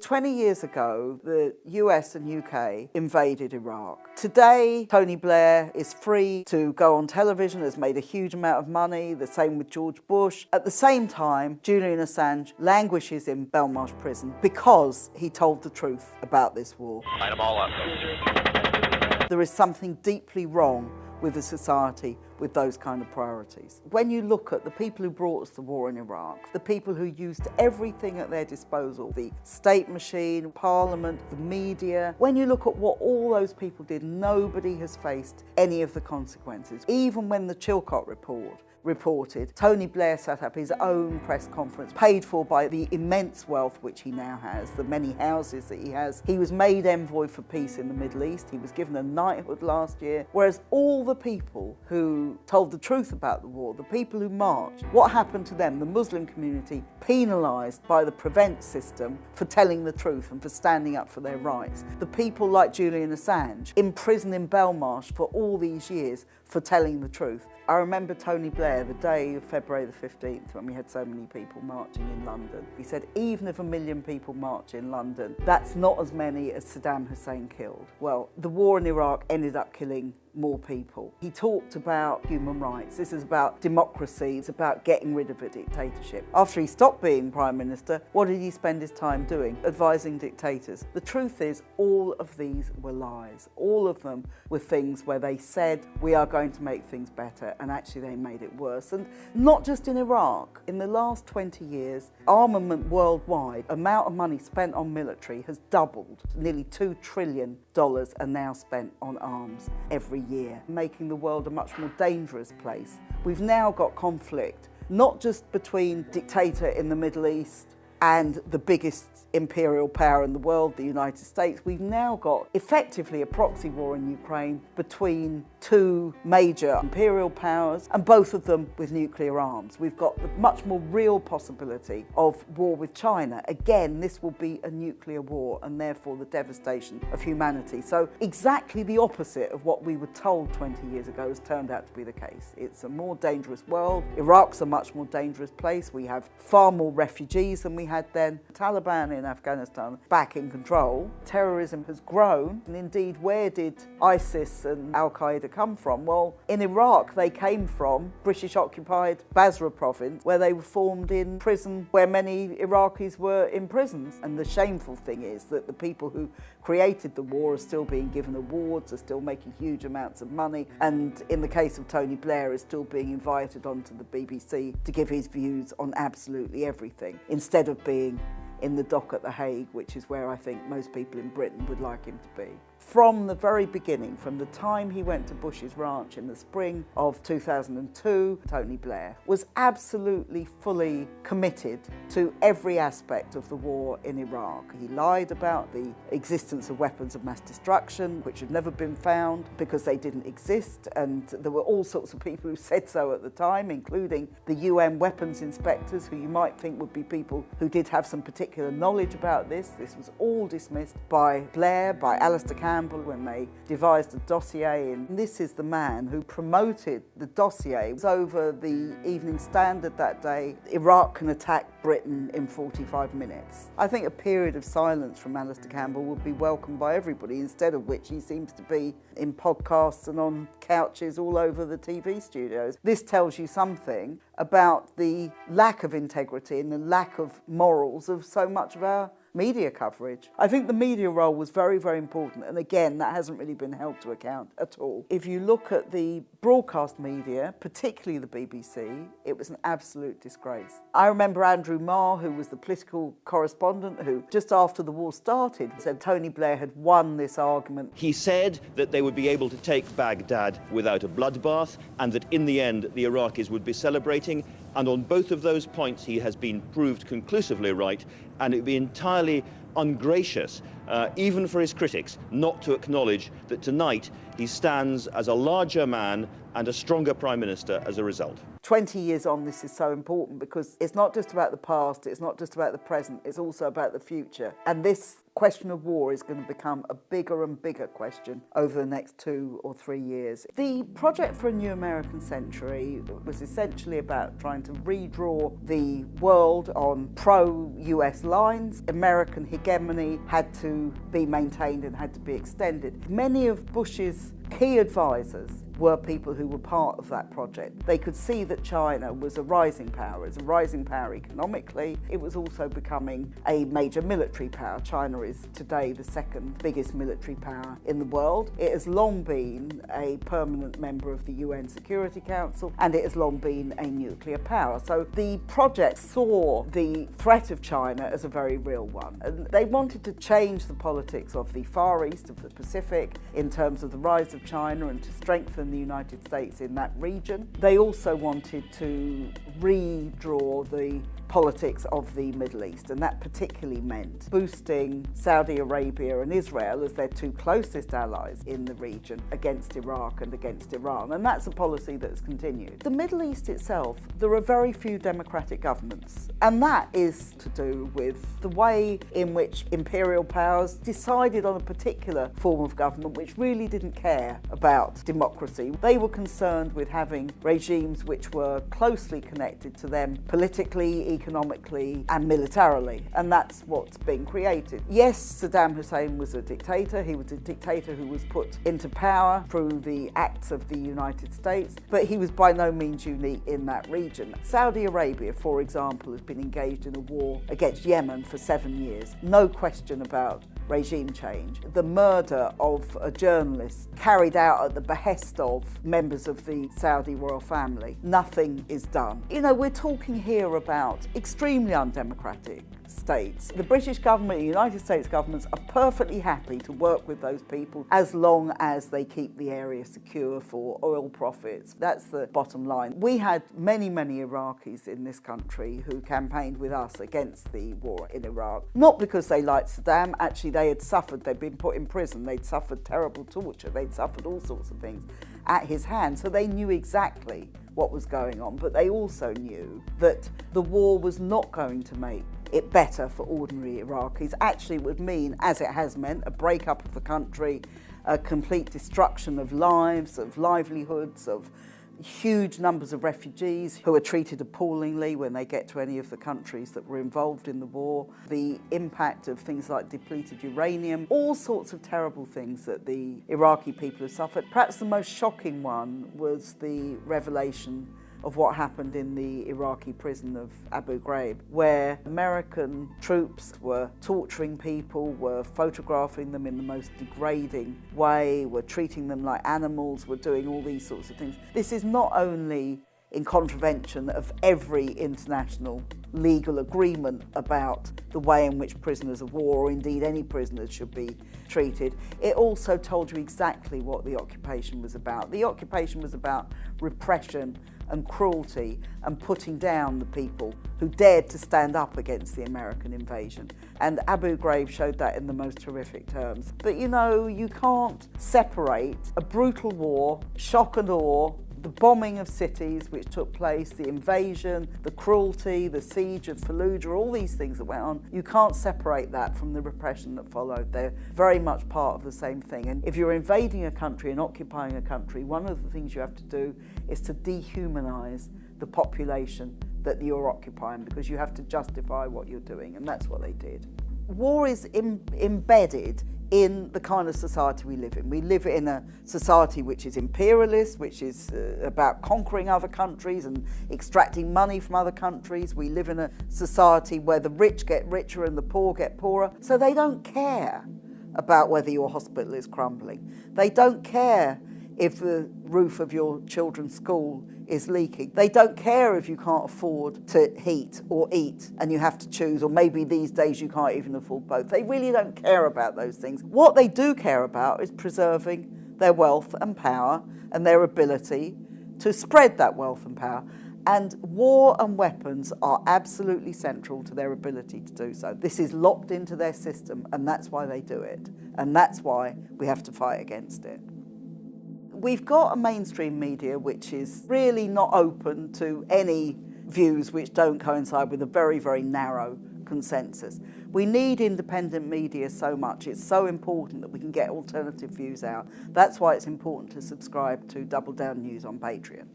20 years ago, the US and UK invaded Iraq. Today, Tony Blair is free to go on television, has made a huge amount of money, the same with George Bush. At the same time, Julian Assange languishes in Belmarsh prison because he told the truth about this war. Light them all up. There is something deeply wrong with a society with those kind of priorities. When you look at the people who brought us the war in Iraq, the people who used everything at their disposal, the state machine, parliament, the media, when you look at what all those people did, nobody has faced any of the consequences. Even when the Chilcot report reported, Tony Blair set up his own press conference, paid for by the immense wealth which he now has, the many houses that he has. He was made envoy for peace in the Middle East. He was given a knighthood last year. Whereas all the people who told the truth about the war, the people who marched, what happened to them? The Muslim community penalised by the PREVENT system for telling the truth and for standing up for their rights. The people like Julian Assange, imprisoned in Belmarsh for all these years for telling the truth. I remember Tony Blair, the day of February the 15th, when we had so many people marching in London. He said, even if 1 million people march in London, that's not as many as Saddam Hussein killed. Well, the war in Iraq ended up killing more people. He talked about human rights. This is about democracy. It's about getting rid of a dictatorship. After he stopped being Prime Minister, what did he spend his time doing? Advising dictators. The truth is, all of these were lies. All of them were things where they said, we are going to make things better, and actually they made it worse. And not just in Iraq. In the last 20 years, armament worldwide, amount of money spent on military has doubled. Nearly $2 trillion are now spent on arms every year, making the world a much more dangerous place. We've now got conflict, not just between dictator in the Middle East and the biggest imperial power in the world, the United States. We've now got effectively a proxy war in Ukraine between two major imperial powers, and both of them with nuclear arms. We've got the much more real possibility of war with China. Again, this will be a nuclear war and therefore the devastation of humanity. So exactly the opposite of what we were told 20 years ago has turned out to be the case. It's a more dangerous world. Iraq's a much more dangerous place. We have far more refugees than we had then. The Taliban in Afghanistan back in control. Terrorism has grown, and indeed, where did ISIS and Al-Qaeda come from? Well, in Iraq they came from British-occupied Basra province, where they were formed in prison where many Iraqis were imprisoned. And the shameful thing is that the people who created the war are still being given awards, are still making huge amounts of money, and in the case of Tony Blair is still being invited onto the BBC to give his views on absolutely everything, instead of being in the dock at The Hague, which is where I think most people in Britain would like him to be. From the very beginning, from the time he went to Bush's ranch in the spring of 2002, Tony Blair was absolutely fully committed to every aspect of the war in Iraq. He lied about the existence of weapons of mass destruction, which had never been found because they didn't exist, and there were all sorts of people who said so at the time, including the UN weapons inspectors, who you might think would be people who did have some particular knowledge about this. This was all dismissed by Blair, by Alistair Campbell, when they devised a dossier. And this is the man who promoted the dossier. It was over the Evening Standard that day. Iraq can attack Britain in 45 minutes. I think a period of silence from Alistair Campbell would be welcomed by everybody, instead of which he seems to be in podcasts and on couches all over the TV studios. This tells you something about the lack of integrity and the lack of morals of so much of our media coverage. I think the media role was very, very important, and again, that hasn't really been held to account at all. If you look at the broadcast media, particularly the BBC, it was an absolute disgrace. I remember Andrew Marr, who was the political correspondent, who just after the war started said Tony Blair had won this argument. He said that they would be able to take Baghdad without a bloodbath, and that in the end the Iraqis would be celebrating, and on both of those points he has been proved conclusively right, and it would be entirely ungracious, even for his critics, not to acknowledge that tonight he stands as a larger man and a stronger Prime Minister as a result. 20 years on, this is so important because it's not just about the past, it's not just about the present, it's also about the future. And this question of war is going to become a bigger and bigger question over the next 2 or 3 years. The project for a new American century was essentially about trying to redraw the world on pro-US lines. American hegemony had to be maintained and had to be extended. Many of Bush's key advisors were people who were part of that project. They could see that China was a rising power. It's a rising power economically. It was also becoming a major military power. China is today the second biggest military power in the world. It has long been a permanent member of the UN Security Council, and it has long been a nuclear power. So the project saw the threat of China as a very real one. And they wanted to change the politics of the Far East, of the Pacific, in terms of the rise of China and to strengthen the United States in that region. They also wanted to redraw the politics of the Middle East, and that particularly meant boosting Saudi Arabia and Israel as their two closest allies in the region against Iraq and against Iran, and that's a policy that's continued. The Middle East itself, there are very few democratic governments, and that is to do with the way in which imperial powers decided on a particular form of government which really didn't care about democracy. They were concerned with having regimes which were closely connected to them politically, economically and militarily, and that's what's been created. Yes, Saddam Hussein was a dictator. He was a dictator who was put into power through the acts of the United States, but he was by no means unique in that region. Saudi Arabia, for example, has been engaged in a war against Yemen for 7 years. No question about regime change. The murder of a journalist carried out at the behest of members of the Saudi royal family. Nothing is done. You know, we're talking here about extremely undemocratic states. The British government, the United States governments are perfectly happy to work with those people as long as they keep the area secure for oil profits. That's the bottom line. We had many Iraqis in this country who campaigned with us against the war in Iraq. Not because they liked Saddam, actually they had suffered, they'd been put in prison, they'd suffered terrible torture, they'd suffered all sorts of things at his hands, so they knew exactly what was going on, but they also knew that the war was not going to make it better for ordinary Iraqis. Actually, it would mean, as it has meant, a breakup of the country, a complete destruction of lives, of livelihoods, of huge numbers of refugees who are treated appallingly when they get to any of the countries that were involved in the war, the impact of things like depleted uranium, all sorts of terrible things that the Iraqi people have suffered. Perhaps the most shocking one was the revelation of what happened in the Iraqi prison of Abu Ghraib, where American troops were torturing people, were photographing them in the most degrading way, were treating them like animals, were doing all these sorts of things. This is not only in contravention of every international legal agreement about the way in which prisoners of war, or indeed any prisoners, should be treated. It also told you exactly what the occupation was about. The occupation was about repression and cruelty and putting down the people who dared to stand up against the American invasion. And Abu Ghraib showed that in the most horrific terms. But you know, you can't separate a brutal war, shock and awe, the bombing of cities which took place, the invasion, the cruelty, the siege of Fallujah, all these things that went on. You can't separate that from the repression that followed. They're very much part of the same thing. And if you're invading a country and occupying a country, one of the things you have to do is to dehumanize the population that you're occupying, because you have to justify what you're doing, and that's what they did. War is embedded in the kind of society we live in. We live in a society which is imperialist, which is about conquering other countries and extracting money from other countries. We live in a society where the rich get richer and the poor get poorer. So they don't care about whether your hospital is crumbling. They don't care if the roof of your children's school is leaking. They don't care if you can't afford to heat or eat and you have to choose, or maybe these days you can't even afford both. They really don't care about those things. What they do care about is preserving their wealth and power and their ability to spread that wealth and power. And war and weapons are absolutely central to their ability to do so. This is locked into their system, and that's why they do it. And that's why we have to fight against it. We've got a mainstream media which is really not open to any views which don't coincide with a very, very narrow consensus. We need independent media so much. It's so important that we can get alternative views out. That's why it's important to subscribe to Double Down News on Patreon.